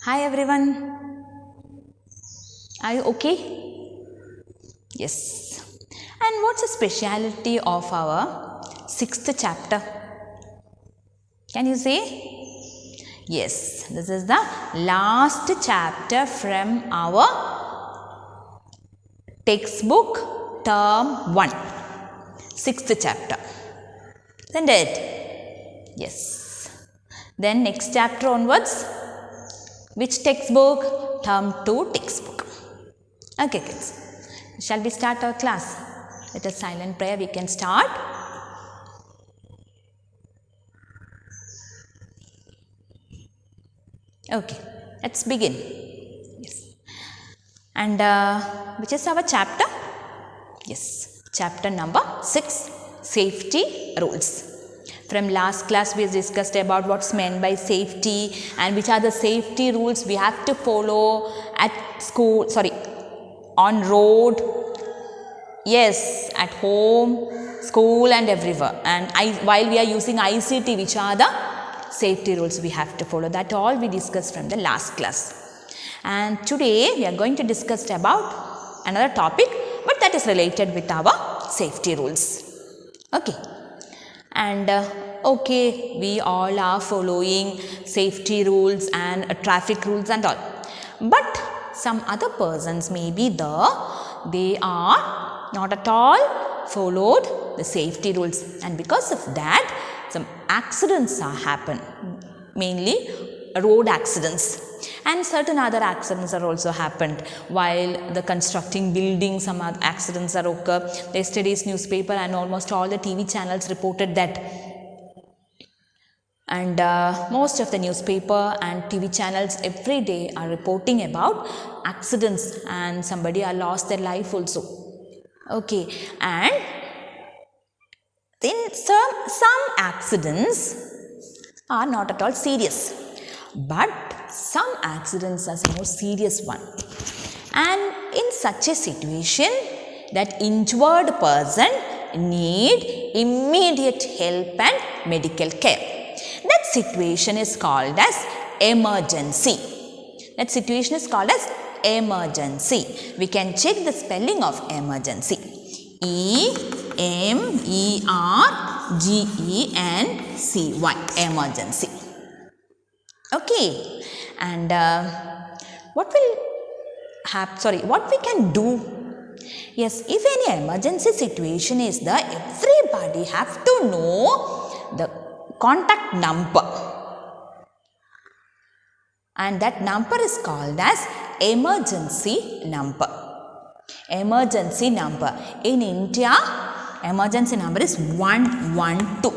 Hi everyone, are you okay? Yes. And what's the speciality of our 6th chapter? Can you say? Yes, this is the last chapter from our textbook term 1, 6th chapter. Isn't it? Yes. Then next chapter onwards, which textbook? Term 2 textbook. Okay kids, shall we start our class? Let us silent prayer, we can start. Okay, let's begin. Yes. And which is our chapter? Yes, chapter number 6, safety rules. From last class we discussed about what's meant by safety and which are the safety rules we have to follow at school, on road, yes, at home, school and everywhere. And while we are using ICT, which are the safety rules we have to follow. That all we discussed from the last class. And today we are going to discuss about another topic, but that is related with our safety rules. Okay. And okay, we all are following safety rules and traffic rules and all. But some other persons may be there, they are not at all followed the safety rules, and because of that some accidents are happen, mainly road accidents, and certain other accidents are also happened while the constructing building. Some other accidents are occur. Yesterday's newspaper and almost all the TV channels reported that, and most of the newspaper and TV channels every day are reporting about accidents, and somebody are lost their life also. Okay, and then some accidents are not at all serious, but some accidents are more serious one, and in such a situation that injured person need immediate help and medical care. That situation is called as emergency. That situation is called as emergency. We can check the spelling of emergency. E-M-E-R-G-E-N-C-Y, emergency. Okay, and what we can do? Yes, if any emergency situation is there, everybody have to know the contact number, and that number is called as emergency number. Emergency number in India, emergency number is 112.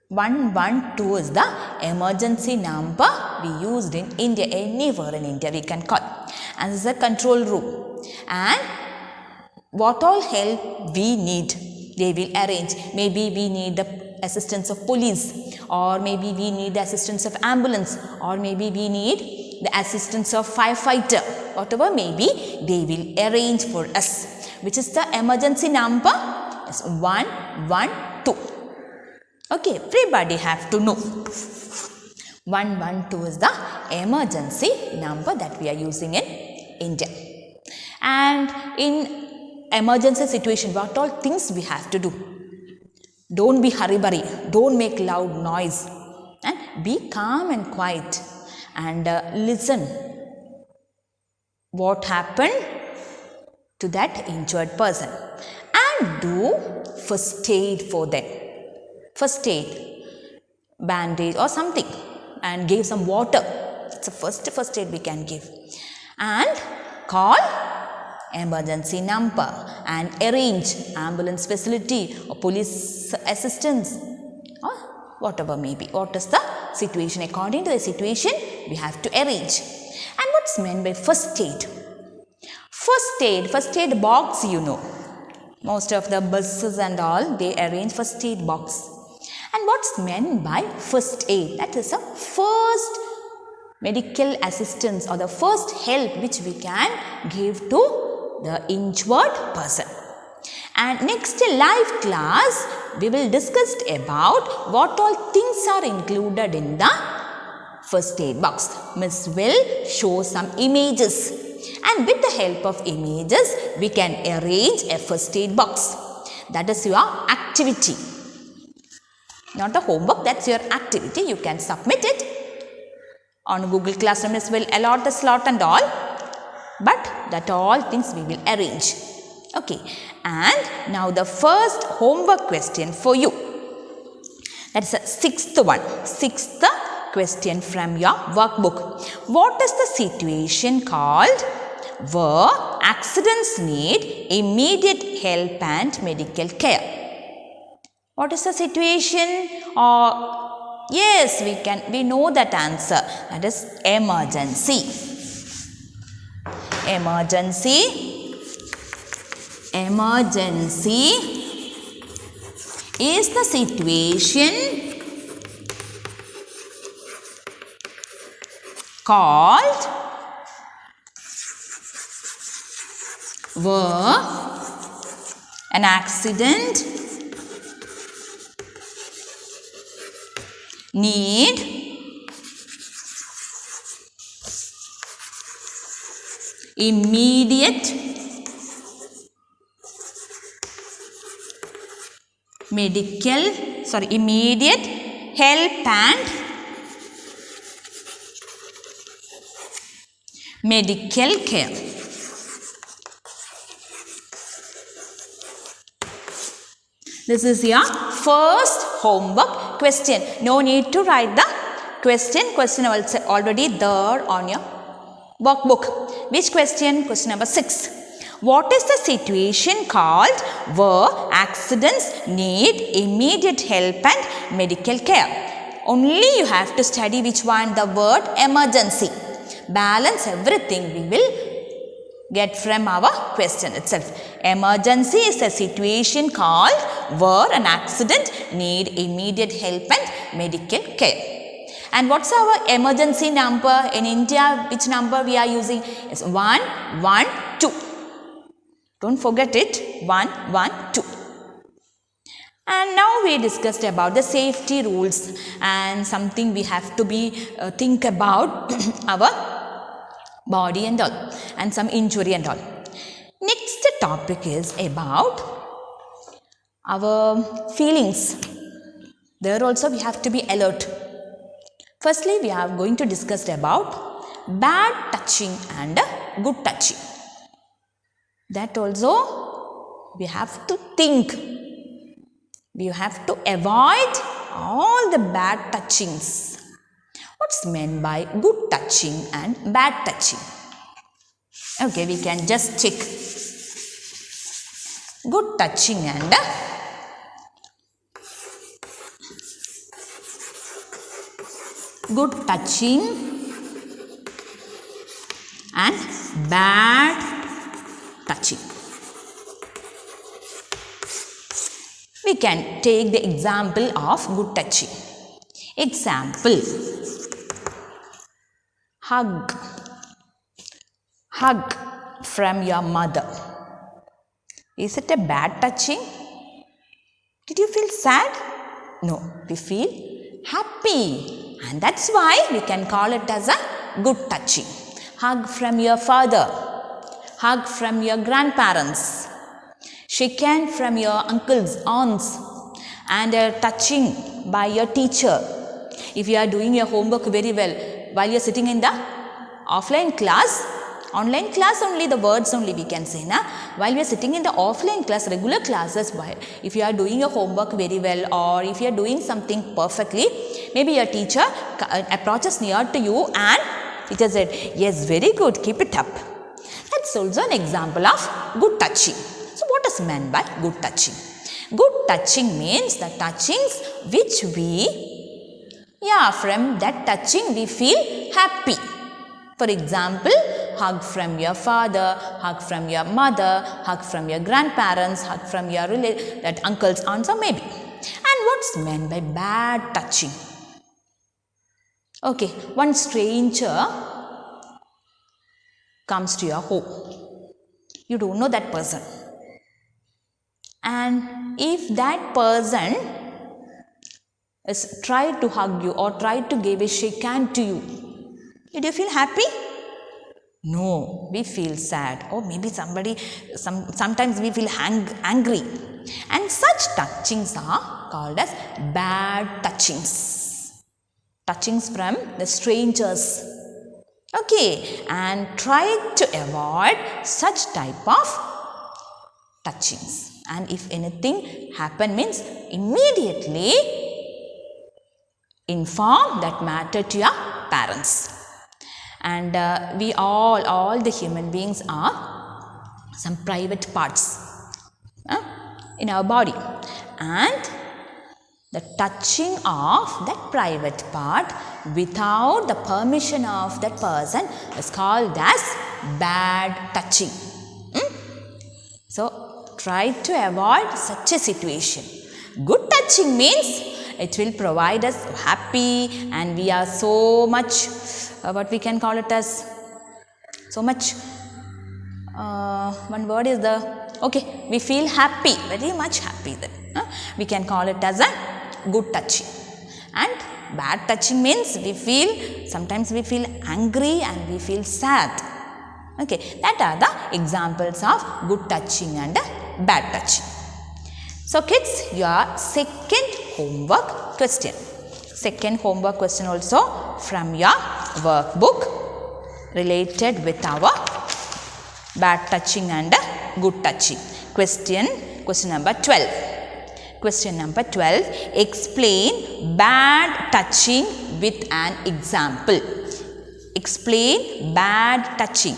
112 is the emergency number we used in India. Anywhere in India we can call, and this is a control room, and what all help we need they will arrange. Maybe we need the assistance of police, or maybe we need the assistance of ambulance, or maybe we need the assistance of firefighter. Whatever may be, they will arrange for us. Which is the emergency number? Is 112. Okay, everybody have to know. 112 is the emergency number that we are using in India. And in emergency situation, what all things we have to do? Don't be hurry-burry, don't make loud noise, and be calm and quiet, and listen what happened to that injured person, and do first aid for them. First aid, bandage or something, and give some water. It's the first aid we can give, and call emergency number and arrange ambulance facility or police assistance or whatever may be. What is the situation? According to the situation we have to arrange. And what's meant by first aid? First aid box, you know, most of the buses and all, they arrange first aid box. And what's meant by first aid? That is a first medical assistance or the first help which we can give to the injured person. And next live class we will discuss about what all things are included in the first aid box. Miss will show some images, and with the help of images, we can arrange a first aid box. That is your activity. Not the homework, that's your activity. You can submit it on Google Classroom. Miss will allot the slot and all, but that all things we will arrange. Okay, and now the first homework question for you. That's the sixth one. Sixth question from your workbook. What is the situation called where accidents need immediate help and medical care? What is the situation? Or yes, we know that answer. That is emergency. Emergency is the situation called where an accident need immediate immediate help and medical care. This is your first homework question. No need to write the question. Question already there on your workbook. Which question? Question number 6. What is the situation called where accidents need immediate help and medical care? Only you have to study which one? The word emergency. Balance everything we will get from our question itself. Emergency is a situation called where an accident need immediate help and medical care. And what's our emergency number in India? Which number we are using? It's 112. Don't forget it. 112. And now we discussed about the safety rules and something we have to be think about our body and all, and some injury and all. Next topic is about our feelings. There also we have to be alert. Firstly, we are going to discuss about bad touching and good touching. That also we have to think. We have to avoid all the bad touchings. What's meant by good touching and bad touching? Okay, we can just check. Good touching and bad touching. We can take the example of good touching. Example. Hug from your mother. Is it a bad touching? Did you feel sad? No, we feel happy, and that's why we can call it as a good touching. Hug from your father, hug from your grandparents, shake hand from your uncles, aunts, and a touching by your teacher. If you are doing your homework very well, while you are sitting in the offline class, online class only, the words only we can say, na? While we are sitting in the offline class, regular classes, if you are doing your homework very well, or if you are doing something perfectly, maybe your teacher approaches near to you and teacher said, yes, very good, keep it up. That's also an example of good touching. So what is meant by good touching? Good touching means the touchings which from that touching we feel happy. For example, hug from your father, hug from your mother, hug from your grandparents, hug from your uncles, aunts, or maybe. And what's meant by bad touching? Okay, one stranger comes to your home. You don't know that person. And if that person is tried to hug you or tried to give a shake hand to you, did you feel happy? No, we feel sad, or maybe sometimes we feel angry, and such touchings are called as bad touchings from the strangers. Okay, and try to avoid such type of touchings, and if anything happen means immediately inform that matter to your parents. And we all the human beings are some private parts in our body, and the touching of that private part without the permission of that person is called as bad touching. So try to avoid such a situation. Good touching means it will provide us happy, and we are so much what we can call it as so much one word is okay, we feel happy, very much happy then. We can call it as a good touching. And bad touching means sometimes we feel angry and we feel sad. Okay, that are the examples of good touching and bad touching. So kids, your second homework question. Second homework question also from your workbook related with our bad touching and good touching. Question number 12. Question number 12. Explain bad touching with an example. Explain bad touching.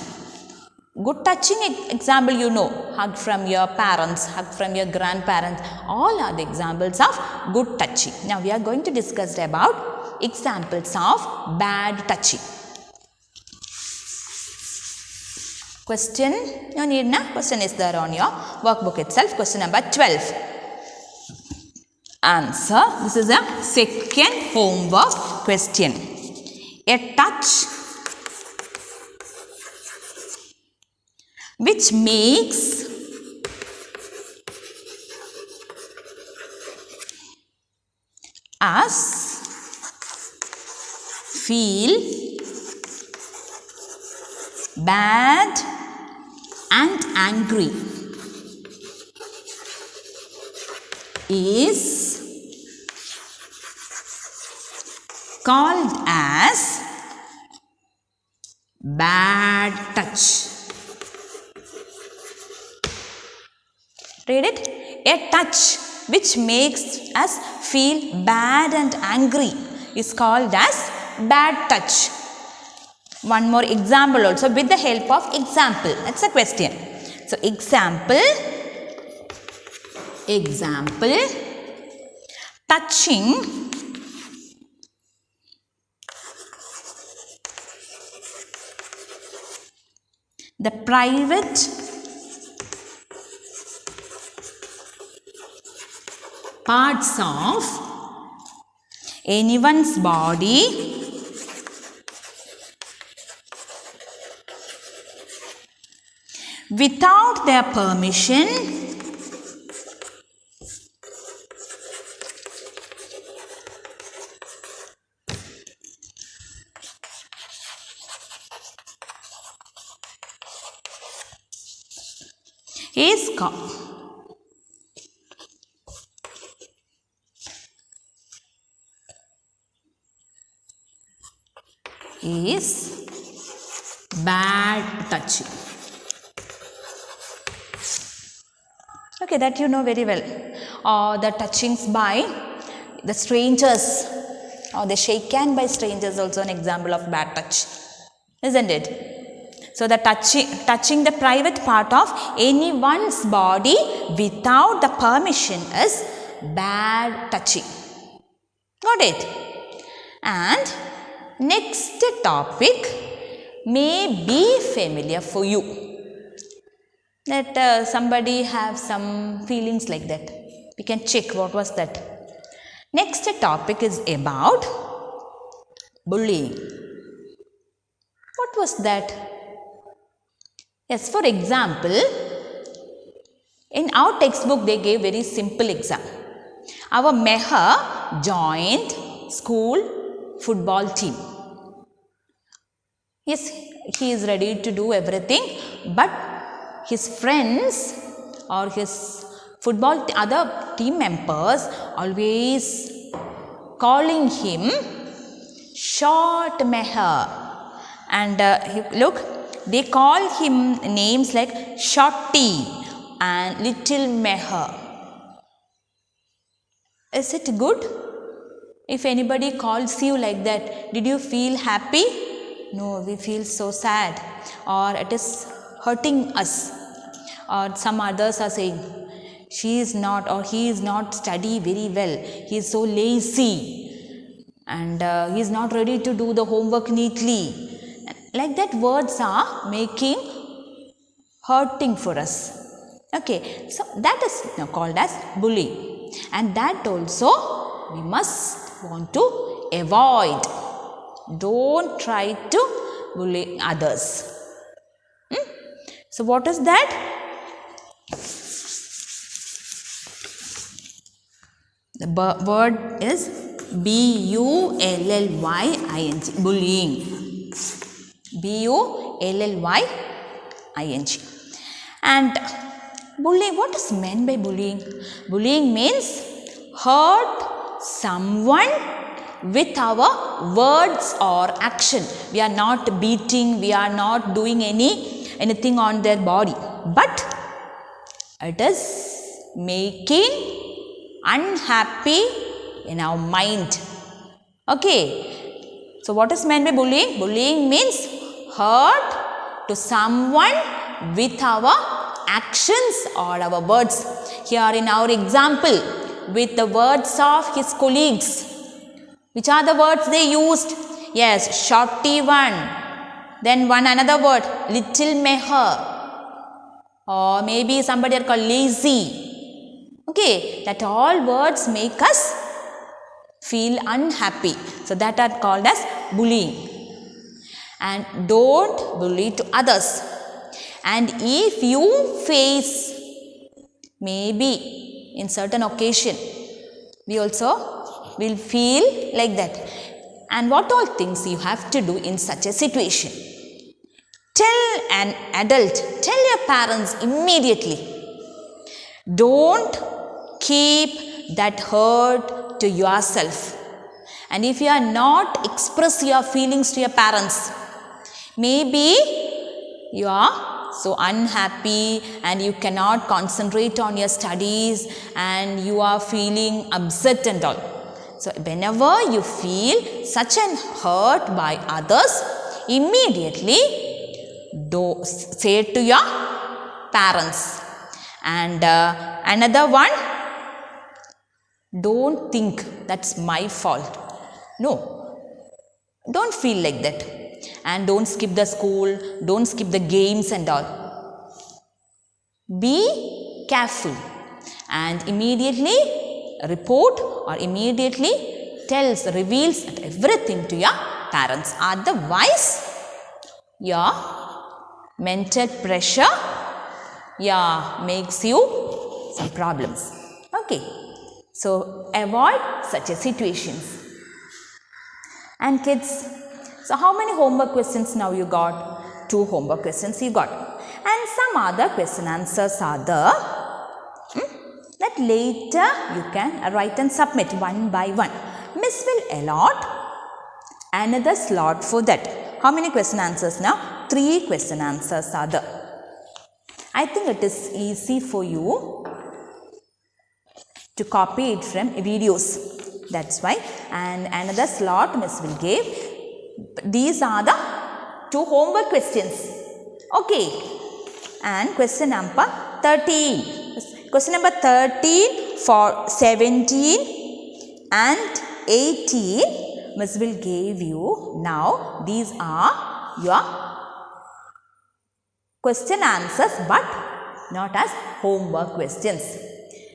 Good touching example you know. Hug from your parents, hug from your grandparents. All are the examples of good touching. Now we are going to discuss about examples of bad touching. Question is there on your workbook itself. Question number 12. Answer. This is a second homework question. A touch which makes us feel bad and angry is called as bad touch. Read it. A touch which makes us feel bad and angry is called as bad touch. One more example also with the help of example. That's a question. So example. Touching the private parts of anyone's body without their permission is called bad touching. Okay, that you know very well. Or the touchings by the strangers, or the shake hand by strangers, also an example of bad touch, isn't it? So the touching the private part of anyone's body without the permission is bad touching. Got it? And next topic may be familiar for you. That somebody have some feelings like that. We can check what was that. Next topic is about bullying. What was that? Yes, for example, in our textbook they gave very simple exam. Our Meher joint school football team. Yes, he is ready to do everything, but his friends or his other team members always calling him Short Meher. And look, they call him names like Shorty and Little Meher. Is it good? If anybody calls you like that, did you feel happy? No, we feel so sad, or it is hurting us. Or some others are saying, she is not or he is not study very well. He is so lazy and he is not ready to do the homework neatly. Like that, words are making hurting for us. Okay, so that is now called as bullying, and that also we must want to avoid. Don't try to bully others. So what is that? The word is bullying, bullying. bullying. And bullying, what is meant by bullying? Bullying means hurt someone with our words or action. We are not beating, we are not doing anything on their body, but it is making unhappy in our mind. Okay, so what is meant by bullying? Bullying means hurt to someone with our actions or our words. Here in our example, with the words of his colleagues. Which are the words they used? Yes, Shorty one. Then another word, Little Meher. Or maybe somebody are called lazy. Okay, that all words make us feel unhappy. So that are called as bullying. And don't bully to others. And if you face, maybe in certain occasion, we also will feel like that. And what all things you have to do in such a situation? Tell an adult, tell your parents immediately. Don't keep that hurt to yourself. And if you are not express your feelings to your parents, maybe you are so unhappy and you cannot concentrate on your studies and you are feeling upset and all. So whenever you feel such an hurt by others, immediately say it to your parents. And another one, don't think that's my fault. No, don't feel like that. And don't skip the school, don't skip the games and all. Be careful and immediately report or immediately reveals everything to your parents. Otherwise, your mental pressure makes you some problems. Okay, so avoid such a situations. And kids, so how many homework questions now you got? 2 homework questions you got. And some other question answers are there that later you can write and submit one by one. Miss will allot another slot for that. How many question answers now? 3 question answers are there. I think it is easy for you to copy it from videos. That's why. And another slot Miss will give. These are the 2 homework questions. Okay. And question number 13. Question number 13 for 17 and 18. Miss will give you now. These are your question answers but not as homework questions.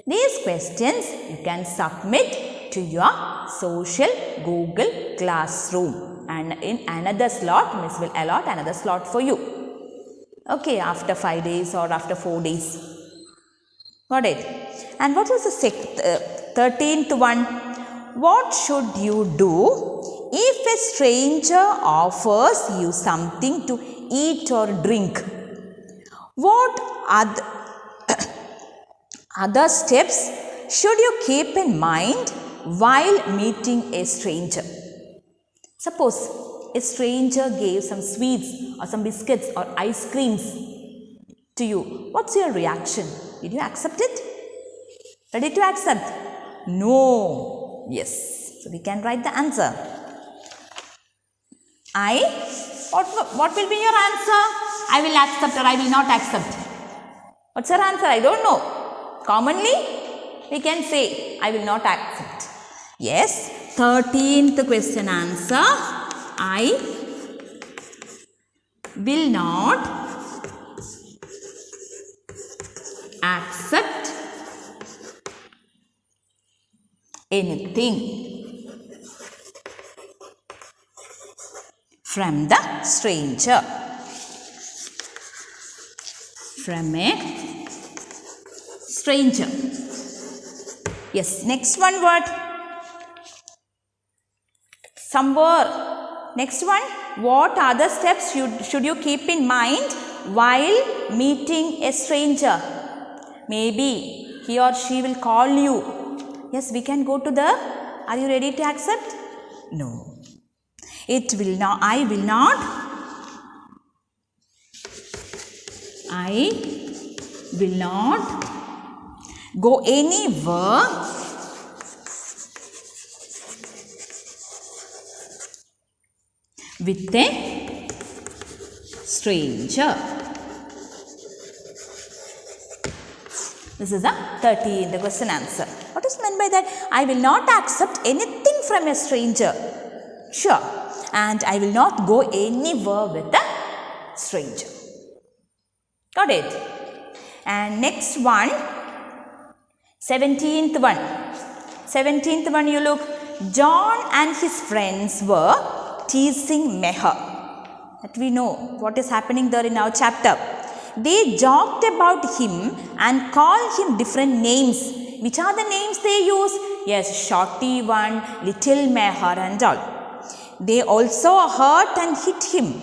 These questions you can submit to your social Google Classroom, and in another slot Miss will allot another slot for you. Okay, after 5 days or after 4 days. Got it? And what was the 13th one? what should you do if a stranger offers you something to eat or drink? What other steps should you keep in mind while meeting a stranger? Suppose a stranger gave some sweets or some biscuits or ice creams to you. What's your reaction? Did you accept it? Ready to accept? No. Yes. So we can write the answer. What will be your answer? I will accept or I will not accept. What's your answer? I don't know. Commonly, we can say, I will not accept. Yes. 13th question answer. I will not accept anything from the stranger. From a stranger. Yes, next one word. Some word. Next one. What other steps should you keep in mind while meeting a stranger? Maybe he or she will call you. Yes, we can go to the. Are you ready to accept? No. It will not. I will not. I will not go anywhere with a stranger. This is the 13th question answer. What is meant by that? I will not accept anything from a stranger. Sure. And I will not go anywhere with a stranger. Got it? And next one, 17th one. 17th one, you look. John and his friends were teasing Meher. That we know what is happening there in our chapter. They joked about him and called him different names. Which are the names they use? Yes, shorty one, little Meher and all. They also hurt and hit him.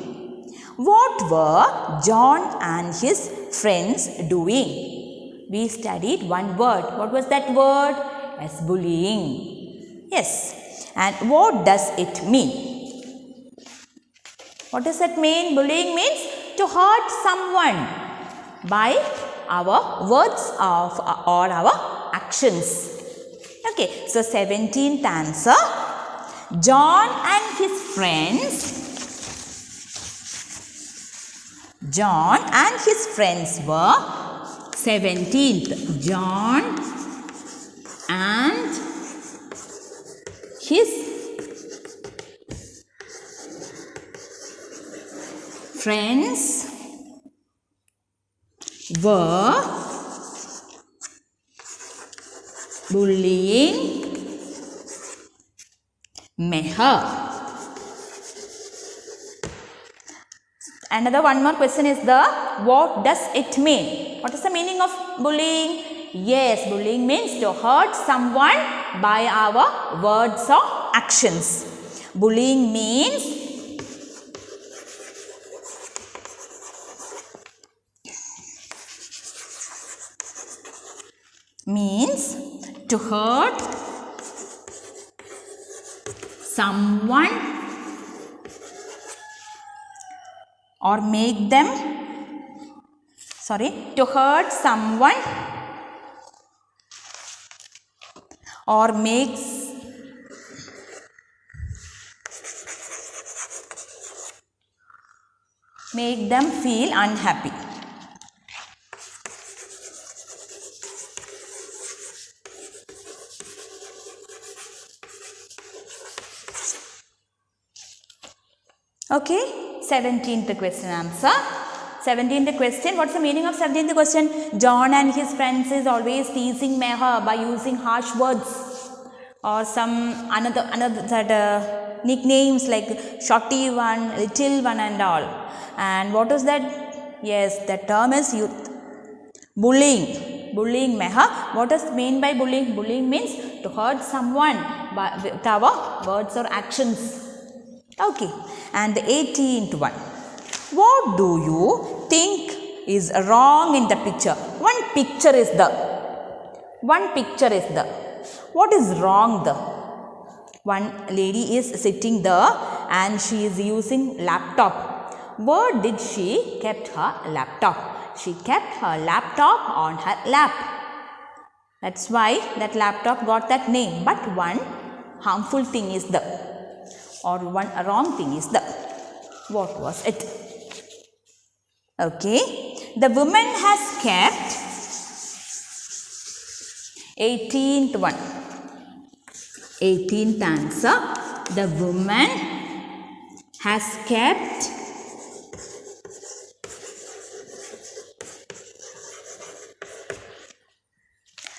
What were John and his friends doing? We studied one word. What was that word? Yes, bullying. Yes. And what does it mean? What does that mean? Bullying means to hurt someone by our words or our actions. Okay. So, 17th answer. John and his friends. John and his friends were 17th. John and his friends were bullying Meher. Another one more question is what does it mean? What is the meaning of bullying? Yes, bullying means to hurt someone by our words or actions. Bullying means to hurt someone or make them, to hurt someone or make them feel unhappy. Okay, 17th question answer. 17th question, what's the meaning of 17th question? John and his friends is always teasing Meher by using harsh words or some another nicknames like shorty one, little one and all. And what is that? Yes, that term is youth. Bullying. Bullying Meher. What does mean by bullying? Bullying means to hurt someone with our words or actions. Okay, and 18th one. What do you think is wrong in the picture? One picture is the. What is wrong the? One lady is sitting there and she is using laptop. Where did she kept her laptop? She kept her laptop on her lap. That's why that laptop got that name. But one harmful thing is the, or one wrong thing is the. What was it? Okay. The woman has kept 18th one. 18th answer. The woman has kept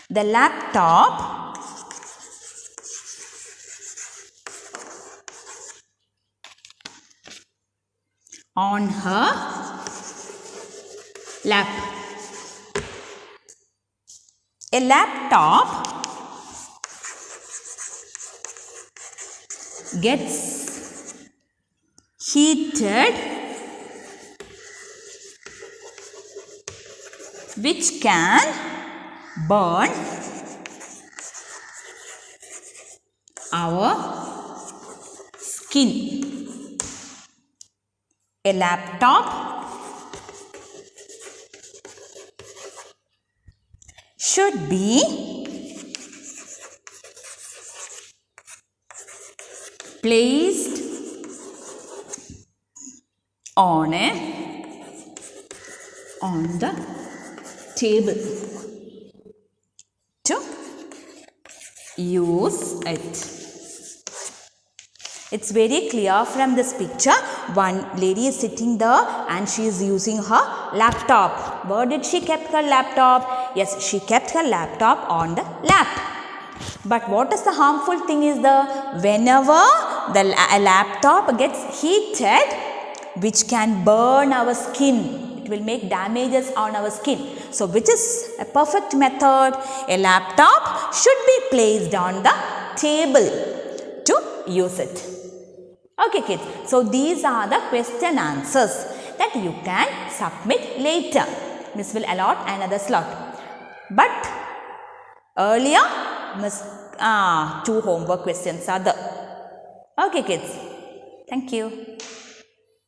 the laptop on her lap. A laptop gets heated, which can burn our skin. A laptop should be placed on the table to use it. It's very clear from this picture. One lady is sitting there and she is using her laptop. Where did she kept her laptop? Yes, she kept her laptop on the lap. But what is the harmful thing is whenever a laptop gets heated, which can burn our skin. It will make damages on our skin. So, which is a perfect method? A laptop should be placed on the table to use it. Okay kids, so these are the question answers that you can submit later. Miss will allot another slot. But earlier, Miss 2 homework questions are there. Okay kids, thank you.